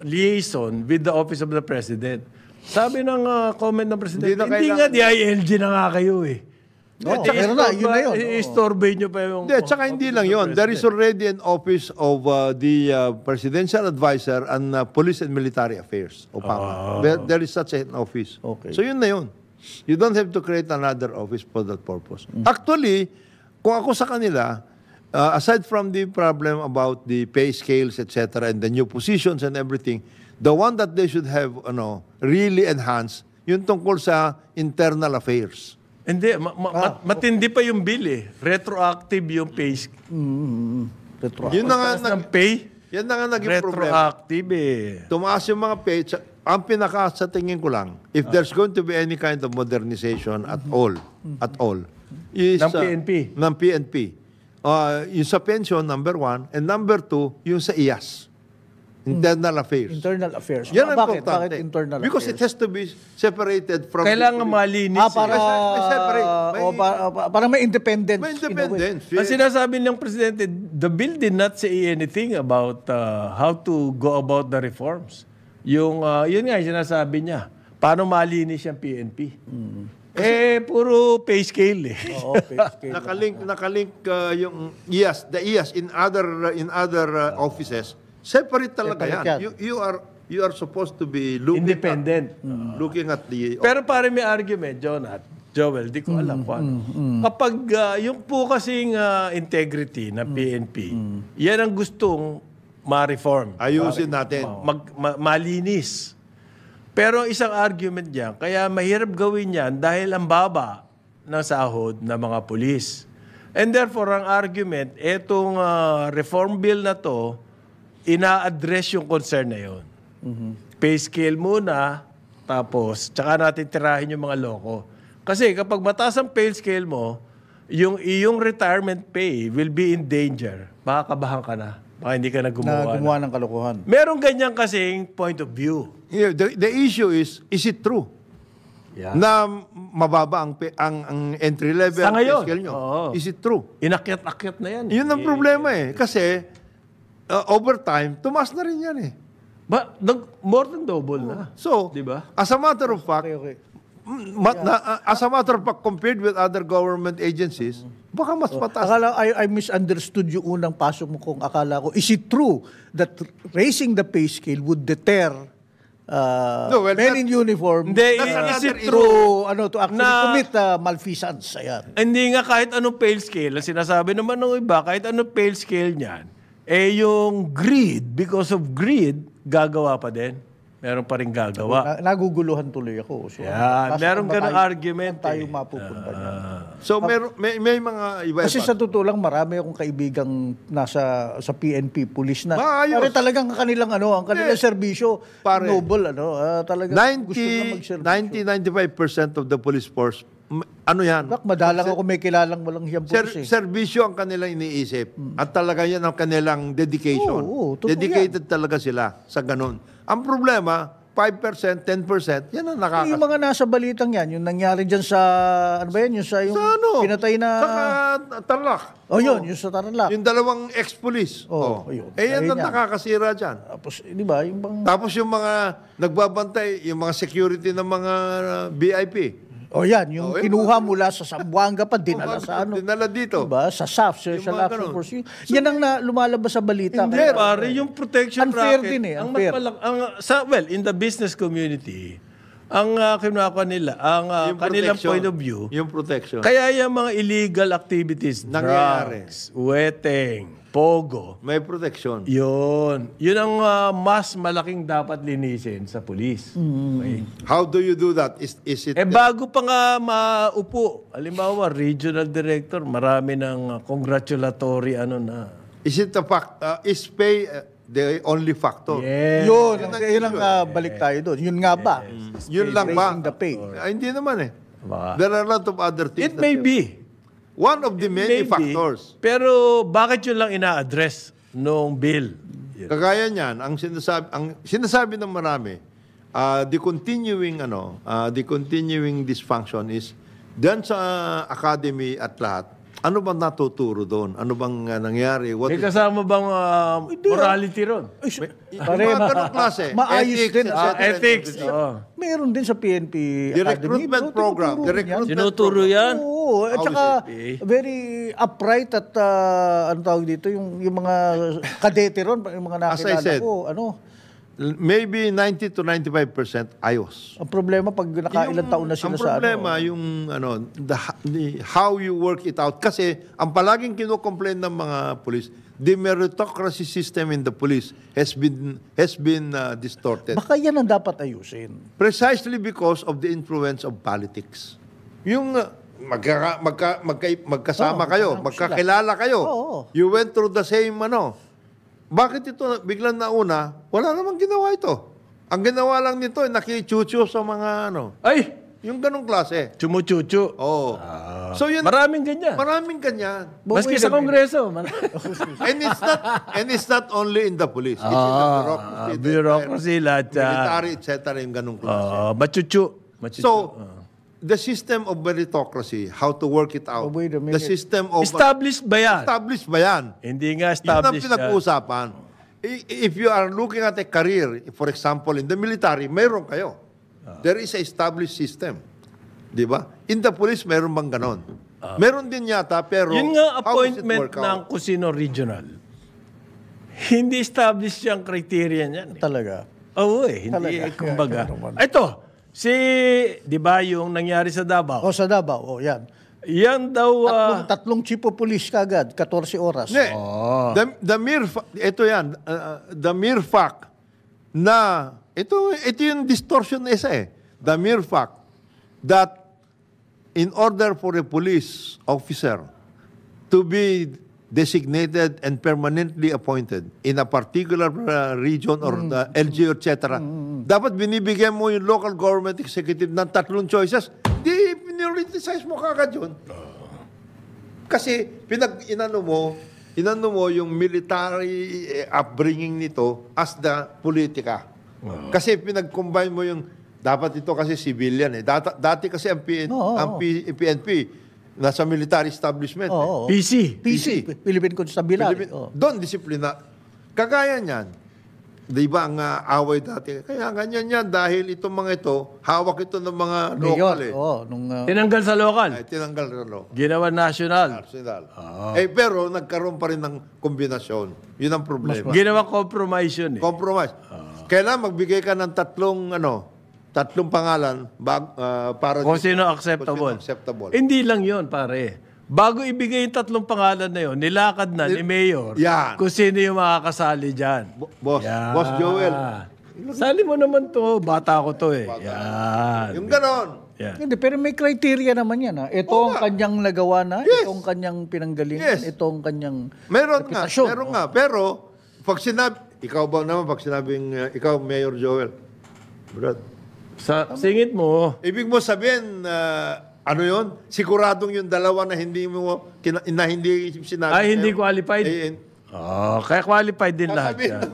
liaison with the Office of the President. Sabi ng comment ng Presidente, hindi nga DILG na nga kayo eh. Meron na, yun na yun. I-storbay nyo pa yung... Hindi, tsaka hindi lang yon. There is already an office of the Presidential Advisor on Police and Military Affairs, OPAMA. There is such an office. Okay. So yun na yun. You don't have to create another office for that purpose. Actually, kung ako sa kanila, aside from the problem about the pay scales, etc., and the new positions and everything, the one that they should have really enhanced, yung tungkol sa internal affairs. Hindi, matindi pa yung bill eh. Retroactive yung pay. Yun na nga, Taas ng pay, yan na nga naging problema. retroactive eh. Tumaas yung mga pay. Ang pinaka sa tingin ko lang, if there's going to be any kind of modernization at all, is Ng PNP. Ng PNP. Yung sa pension, number 1, and number 2, yung sa IAS. Internal Affairs. Internal affairs. Yan ang Bakit? importante. Bakit internal Because affairs? it has to be separated from... Kailangan malinis. Para May separate. para may independence. May in a way. independence. Ang sinasabi ng Presidente, the bill did not say anything about how to go about the reforms. Yun nga yung sinasabi niya. Paano malinis yung PNP? Puro pay scale eh. Oo, pay scale. Nakalink yung IAS, the IAS in other offices. Separate talaga Separate yan. yan. You are supposed to be looking Independent. looking at the... Pero pare may argument, Joel, di ko alam kung ano. Kapag yung po kasing integrity ng PNP, yan ang gustong ma-reform. Ayusin natin. Malinis. Pero isang argument diyan, kaya mahirap gawin yan dahil ang baba ng sahod ng mga pulis. And therefore, ang argument, etong reform bill na to, ina-address yung concern na yun. Pay scale muna, tapos tsaka natin tirahin yung mga loko. Kasi kapag mataas ang pay scale mo, yung iyong retirement pay will be in danger. Makakabahan ka na. Baka hindi ka na gumawa ng kalokohan. Merong ganyan kasing point of view. Yeah, the issue is it true? Yeah. Na mababa ang entry level Sa ngayon, pay scale nyo? oo. Is it true? Inakyat-akyat na yan. Yun ang problema eh. Kasi over time, tumaas na rin yan eh. More than double na. So, Di ba? as a matter of fact, Okay. as a matter of fact, compared with other government agencies, baka mas mataas. Akala I misunderstood yung unang pasok mo kung akala ko, is it true that raising the pay scale would deter men in uniform Hindi, is it to actually na- commit malfeasance? Ayan. Hindi nga kahit anong pay scale, ang sinasabi naman ng iba, kahit anong pay scale niyan, yung greed, because of greed, gagawa pa din. meron pa rin gagawa. Naguguluhan tuloy ako. So, Yan, meron ka ng argument. Tayo mapupunta niya. So may mga iba. Kasi sa totoo lang, marami akong kaibigang nasa sa PNP, pulis na. Maayos. Pare talagang kanilang ang kanilang serbisyo, Pare. noble, talagang gusto nila mag-serbisyo. 90-95% of the police force, ano yan? Bak, madalang ako may kilalang walang hiyang pulis Serbisyo ang kanilang iniisip. At talaga yan ang kanilang dedication. Oo, totoo Dedicated talaga sila sa ganun. Ang problema, 5%, 10%, yan ang Yung mga nasa balitang yan, yung nangyari dyan sa, ano ba yan, yung sa yung Sa ano? pinatay na... Sa Tarlac. Yung sa Tarlac. Yung dalawang ex-police. Ayun. Yan Ayun ang yan. nakakasira dyan. Tapos, di ba, yung bang... Tapos yung mga nagbabantay, yung mga security ng mga VIP. yan, yung yung kinuha mula sa Zamboanga pa, dinala sa ano. Dinala dito. Diba? Sa SAF, Special mga Action ganun. Force. Yan ang lumalabas sa balita. Hindi, pare, yung protection Unfair racket. din Ang unfair. in the business community, ang kinuha nila, ang Yung kanilang protection. point of view, Yung protection. kaya yung mga illegal activities, Nangyayari. drugs, weteng, pogo, May protection. yun ang mas malaking dapat linisin sa pulis. Okay? How do you do that? Is it... Bago pa nga maupo, halimbawa, regional director, marami ng congratulatory Is it a fact? Is pay the only factor? Yeah. Yun ang balik tayo doon. Yun nga ba? Yun lang ba? Raising the pay. Hindi naman Baka. There are a lot of other things. It may be. One of the many Maybe. factors. Pero bakit yun lang ina-address nung bill? Kagaya niyan, ang sinasabi ng marami, the continuing dysfunction is dyan sa academy at lahat, ano bang natuturo doon? Ano bang nangyari? What May is kasama bang morality ron? yung mga ganong klase? Maayos din. et cetera, Ethics. et cetera. Meron din sa PNP The Academy. recruitment program. The recruitment Tinuturo yan? Oo, at How saka is it? very upright at ano tawag dito, yung mga kadete ron, yung mga As I nakilala said, ko, maybe 90 to 95% ayos. ang problema pag nakailang taon na sila ang sa problema, yung how you work it out. Kasi, ang palaging kinocomplain ng mga police, the meritocracy system in the police has been distorted. Baka yan ang dapat ayusin. Precisely because of the influence of politics. Yung magkasama kayo, magkakilala kayo. Oo. You went through the same Bakit ito biglang nauna? Wala namang ginawa ito. Ang ginawa lang nito ay nakichucho sa mga Ay! yung ganong klase. Chumuchuchu. Oh. So yun, Maraming ganyan. maraming ganyan. Maski sa kongreso. And it's not only in the police. It's in the bureaucracy. the Bureaucracy, lahat. military, etc. yung ganong klase. Machuchu. So, the system of meritocracy, how to work it out. Wait a The minute. system of... Established ba yan? Established ba yan? Hindi nga Yun ang established yan. pinag-uusapan. If you are looking at a career, for example, in the military, mayroon kayo. There is a established system. Di ba? In the police, mayroon bang ganon? Meron din yata, pero... Yun nga how does it appointment work ng out? Cusino Regional. Hindi established yung criteria niyan. Talaga. Oo hindi. Talaga. Kumbaga. Kaya naman. Ito, di ba yung nangyari sa Davao? O sa Davao, yan. Yan daw, Tatlong chief of police kagad, 14 oras. Hindi. The mere ito yan, the mere fact na, ito yung distortion na isa eh. The mere fact that in order for a police officer to be designated and permanently appointed in a particular region or the LGU, etc., dapat binibigyan mo yung local government executive ng 3 choices. Di, piniritize mo kagad yun. Kasi, inano mo yung military upbringing nito as the politika. Kasi pinag-combine mo yung, dapat ito kasi civilian eh. Dati kasi ang PNP, nasa military establishment. PC. PC, Philippine Constabulary. Doon, disiplina. Kagaya niyan, di ba ang away dati? Kaya ganyan yan dahil itong mga ito, hawak ito ng mga local eh. Tinanggal sa local. Ay, tinanggal na local. Ginawa national. Pero nagkaroon pa rin ng kombinasyon. Yun ang problema. Ginawa compromise yun eh. Compromise. Kailangan magbigay ka ng tatlong pangalan para Kung sino acceptable. Hindi lang yun, pare. Bago ibigay yung 3 pangalan na yun, nilakad na ni Mayor Yan. kung sino yung makakasali dyan. Boss Yan. Joel, Sali mo naman to. Bata ko to eh. Yan. Yung ganon. Yan. Hindi, pero may criteria naman yan. Ito ang kanyang nagawa na, Yes. ito ang kanyang pinanggalingan, Yes. ito ang kanyang Meron reputasyon. nga. Pero, pag sinabi, ikaw ba naman, pag sinabing, ikaw, Mayor Joel, Brad, Singit mo. ibig mo sabihin, ano yon? Siguradong yung dalawa na hindi mo, na hindi sinabi. Ay, hindi sa'yo. qualified? Kaya qualified din lahat Sasabihin. yan.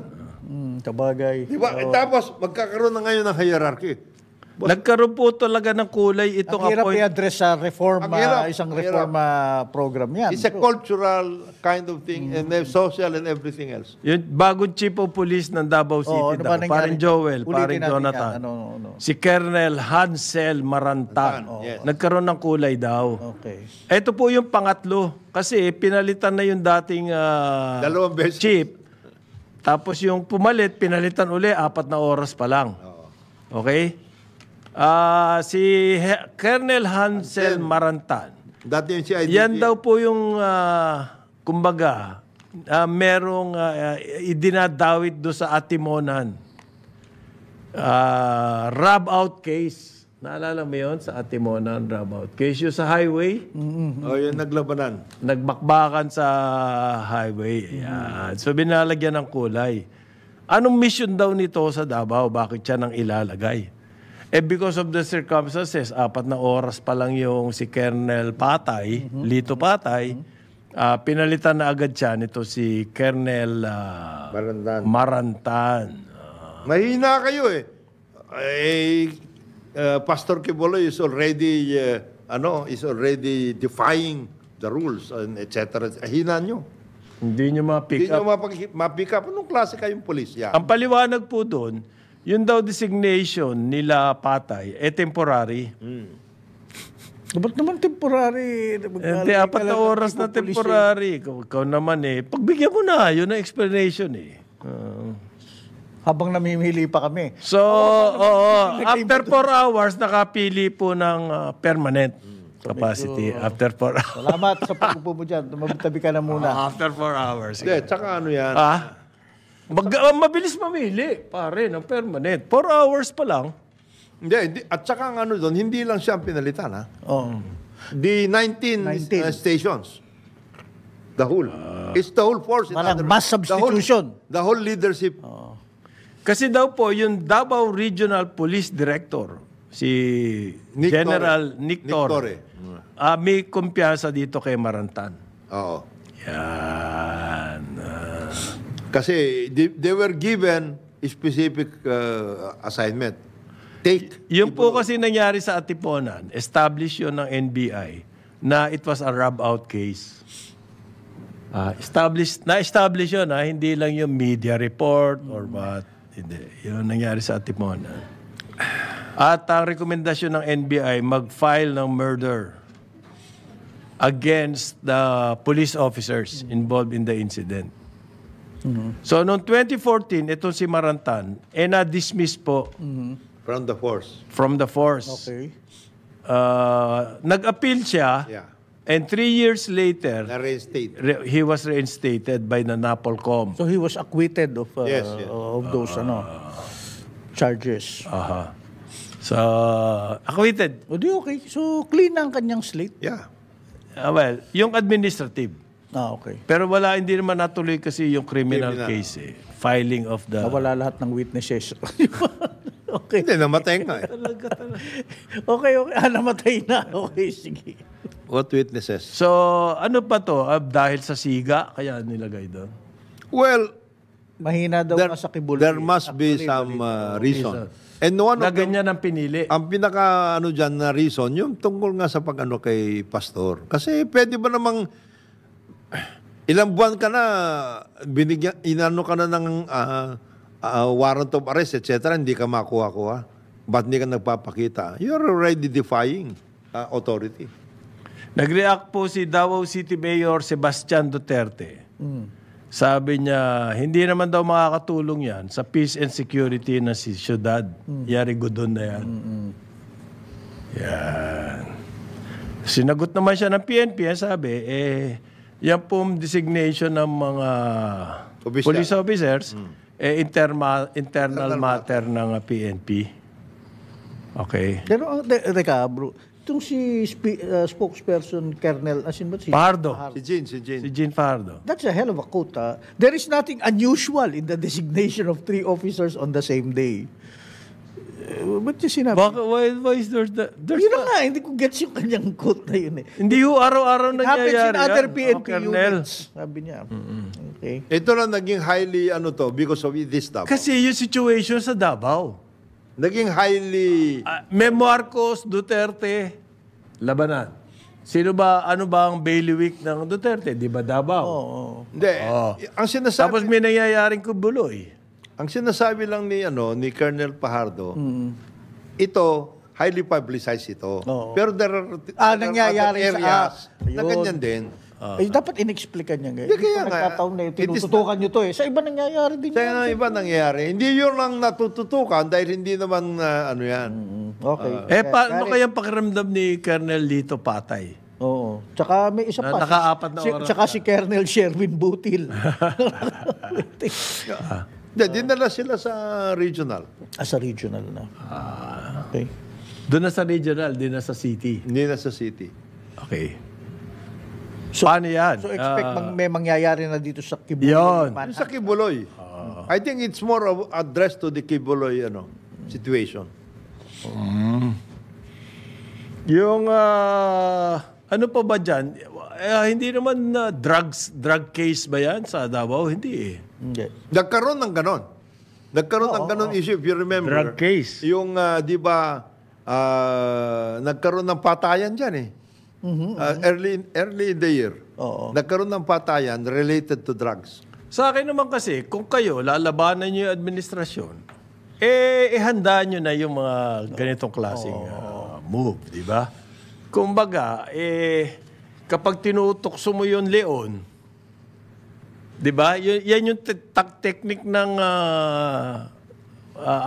Kabagay. Diba? Tapos, magkakaroon na ngayon ng hierarchy. Nagkaroon po talaga ng kulay itong Ang hirap appoint. i-address sa reforma, Ang hirap, isang ang hirap. reforma program yan. It's a cultural kind of thing, and social and everything else. Yung bagong chief of police ng Davao City ano ba daw, nangyari? paring Joel, Ulitin paring natin Jonathan. yan. Ano? Si Colonel Hansel Marantan. Yes. Nagkaroon ng kulay daw. Okay. Ito po yung pangatlo. Kasi pinalitan na yung dating Dalawang beses. chief. Tapos yung pumalit, pinalitan uli, 4 na oras pa lang. Okay? Si Colonel Hansel Marantan. Dati yung CIDG. Yan daw po yung, kumbaga, merong idinadawit do sa Atimonan. Rob-out case. Naalala mo yun sa Atimonan, rob-out case? Yung sa highway, Oh, yung naglabanan. nagbakbakan sa highway. Ayan. So, binalagyan ng kulay. Anong mission daw nito sa Davao? Bakit siya nang ilalagay? Because of the circumstances, 4 na oras pa lang yung si Colonel Patay, Lito Patay, pinalitan na agad siya nito si Colonel Marantan. Mahina kayo eh. Pastor Kiboloy is already defying the rules and etc. Hina nyo. Hindi nyo ma-pick Hindi nyo up. ma-pick up. Anong klase kayong polis? Yeah. Ang paliwanag po doon, yun daw designation nila Patay, temporary. Ba't naman temporary? Hindi, 4 na oras na temporary. Ikaw naman pagbigyan mo na, yun ang explanation Habang namimili pa kami. So, after 4 hours, nakapili po ng permanent capacity. After 4 hours. Salamat sa pag-upo mo dyan. Mabitabi ka na muna. After 4 hours. Hindi, tsaka ano yan. Mabilis mamili, pare, ng permanent. 4 hours pa lang. Hindi. At tsaka ang ano doon, hindi lang siya ang pinalitan, ha? Oh. The 19 stations. The whole. It's the whole force. In Parang other- mass substitution. The whole leadership. Kasi daw po, yung Davao Regional Police Director, si Nick General Nick Torre. Torre, may kumpiyansa dito kay Marantan. Oo. Yan. Kasi they were given a specific assignment. Take. Yung po kasi nangyari sa Atiponan, establish yun ng NBI na it was a rob-out case. Na-establish yun, hindi lang yung media report or what. Hindi. Yun nangyari sa Atiponan. At ang rekomendasyon ng NBI, mag-file ng murder against the police officers involved in the incident. So, noong 2014, ito si Marantan, na-dismiss po From the force. from the force. Okay. Nag-appeal siya, Yeah. and 3 years later, Na-reinstate. he was reinstated by the NAPOLCOM. So he was acquitted of Yes. of those charges. Aha. So, acquitted. O di okay. So clean ang kanyang slate. Yeah. Well, yung administrative. Okay. Pero hindi naman natuloy kasi yung criminal Criminal. case. Filing of the... Nawala lahat ng witnesses. okay. Hindi, namatay nga eh. Okay. Namatay na. Okay, sige. What witnesses? So, ano pa to? Dahil sa siga, kaya nilagay doon? Well, Mahina daw nga sa Kibuloy. there must be some reason. And one Na of them, ganyan ang pinili. ang pinaka dyan na reason, yung tungkol nga sa pag-ano kay pastor. Kasi pwede ba namang ilang buwan ka na, inano ka na ng warrant of arrest, etc., hindi ka makuha-kuha. Ba't hindi ka nagpapakita? You're already defying authority. Nag-react po si Davao City Mayor Sebastian Duterte. Sabi niya, hindi naman daw makakatulong yan sa peace and security na si syudad. Yari gudon na yan. Yan. Sinagot naman siya ng PNP. Sabi, yan pong designation ng mga Official. police officers, internal matter ng PNP. Okay. Pero, teka bro, itong si spokesperson, Colonel, asin ba? Fajardo. Si Jean. Si Jean Fajardo. That's a hell of a quote. There is nothing unusual in the designation of 3 officers on the same day. Ba't yung sinabi? Why is there's Yun na nga, hindi ko gets yung kanyang quote na yun eh. Hindi ho araw-araw It happens nangyayari in other yan. PNP Colonel. units. Sabi niya. Okay. Ito lang naging highly, because of this Davao. Kasi yung situation sa Davao. Naging highly, May Marcos, Duterte, labanan. Ano ba ang bailiwick ng Duterte? Di ba Davao? hindi, ang sinasabi, Tapos may nangyayaring kubuloy. ang sinasabi lang ni Colonel Fajardo, ito, highly publicized ito. Pero there are nangyayari other areas na ayun. ganyan din. Dapat inexplican niya ngayon. Hindi, kaya nga. Nagkataon na yun, tinututukan niyo to eh. Sa iba nangyayari din Kaya nga iba nangyayari. Hindi yun lang natututukan dahil hindi naman yan. Okay. Paano kayang pakiramdam ni Colonel Lito Patay? Oo. Tsaka may isa pa. Naka-4 na oras. Tsaka si Colonel Sherwin Butil. Hindi, dinala sila sa regional. Sa regional na. Okay. Doon na sa regional, di na sa city. Hindi na sa city. Okay. Paano yan? So expect may mangyayari na dito sa Kibuloy. Yun. Yung sa Kibuloy. I think it's more of addressed to the Kibuloy situation. Yung, ano pa ba dyan? Hindi naman drug case ba yan sa Davao? Hindi eh. Hindi. Nagkaroon ng ganon. Nagkaroon ng ganon issue, if you remember. Drug case. Yung, di ba, nagkaroon ng patayan dyan eh. Early in the year. Nagkaroon ng patayan related to drugs. Sa akin naman kasi, kung kayo lalabanan nyo yung administrasyon, ihanda nyo na yung mga ganitong klaseng move, di ba? Kumbaga, kapag tinutukso mo yung leon, di ba? Yan yung technique ng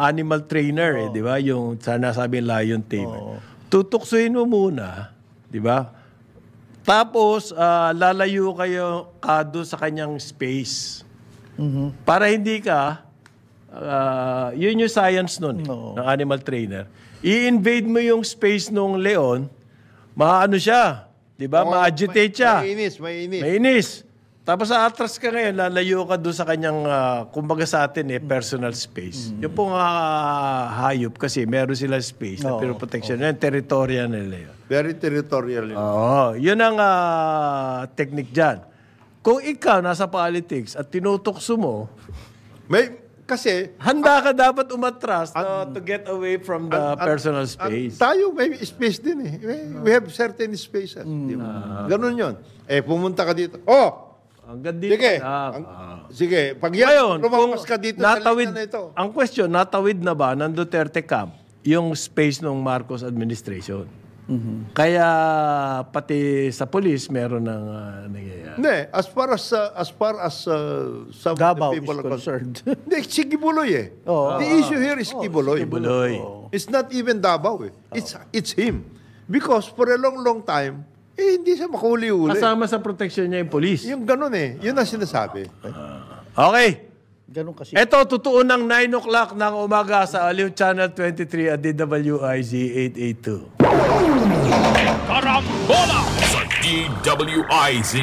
animal trainer, di ba? Yung sinasabi lion tamer. Tutuksuin mo muna, di ba? Tapos, lalayo kayo doon sa kanyang space. Para hindi ka, yun yung science nun, ng animal trainer. I-invade mo yung space ng leon, maano siya, di ba? Ma-agitate siya. Mainis. Tapos sa atras ka ngayon, lalayo ka doon sa kanyang, kumbaga sa atin personal space. Yung pong hayop kasi meron sila space na protection. Yan, territorial nila yun. Very territorial. Yun ang technique dyan. Kung ikaw nasa politics at tinutukso mo, Kasi, handa ka dapat umatras to get away from the personal space. Tayo may space din eh. We have certain spaces. Di ba? Ganun yun. Pumunta ka dito. Ang ganda Sige. Sige. Pag yan, lumampas ka dito sa linya na ito. Ang question, natawid na ba ng Duterte camp yung space ng Marcos administration? Kaya pati sa police meron ng nangyayari. Hindi. As far as some Davao of the people is are concerned. Hindi, si Kibuloy eh. The issue here is Kibuloy. It's not even Davao eh. It's him. Because for a long time, hindi siya makahuli-uli. Kasama sa protection niya yung police. Yung ganun eh. Yun ang sinasabi. Okay. Ganun kasi. Ito, totoo ng 9 o'clock ng umaga sa Aliw Channel 23 at DWIZ 882. Karambola sa DWIZ.